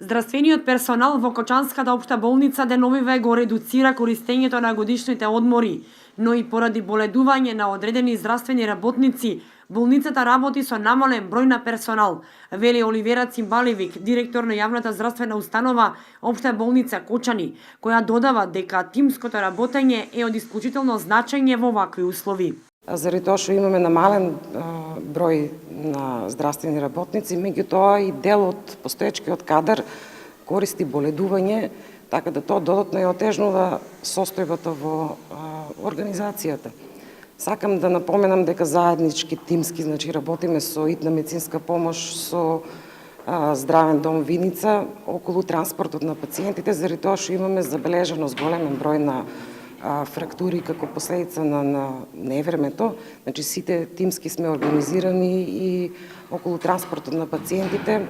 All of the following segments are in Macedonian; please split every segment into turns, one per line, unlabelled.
Здравствениот персонал во Кочанската општа болница деновиве го редуцира користењето на годишните одмори, но и поради боледување на одредени здравствени работници, болницата работи со намален број на персонал, вели Оливера Цимбаливик, директор на јавната здравствена установа Општа болница Кочани, која додава дека тимското работење е од исклучително значење во вакви услови.
Заради тоа што имаме намален број на здравствени работници, меѓутоа и дел од постоечкиот кадар користи боледување, така да тоа додатно ја отежнува состојбата во организацијата. Сакам да напоменам дека заеднички тимски, работиме со итна медицинска помош, со Здравен дом Виница, околу транспортот на пациентите, заради тоа што имаме забележено зголемен број на фрактури како последица на невремето. Сите тимски сме организирани и околу транспортот на пациентите.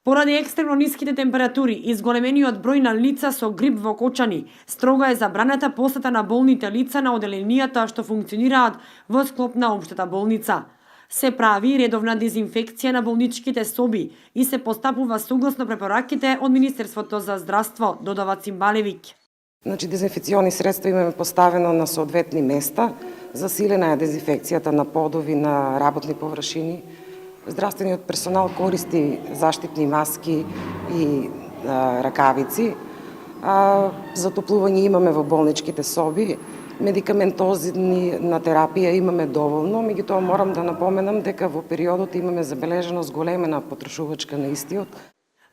Поради екстремно ниските температури и зголемениот број на лица со грип во Кочани, строго е забранета посета на болните лица на оделенијата што функционираат во склоп на општата болница. Се прави редовна дезинфекција на болничките соби и се постапува согласно препораките од Министерството за здравство, додава Цимбалевиќ.
Дезинфекциони средства имаме поставено на соодветни места, засилена е дезинфекцијата на подови, на работни површини. Здравствениот персонал користи заштитни маски и ракавици. Затоплување имаме во болничките соби, медикаментозни на терапија имаме доволно, меѓутоа морам да напоменам дека во периодот имаме забележено зголемена потрошувачка на истиот.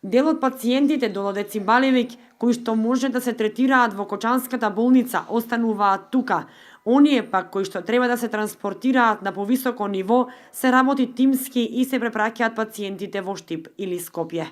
Дел од пациентите, додаде Цимбалевиќ, кои што може да се третираат во Кочанската болница, остануваат тука. Оние пак кои што треба да се транспортираат на повисоко ниво, се работи тимски и се препраќаат пациентите во Штип или Скопје.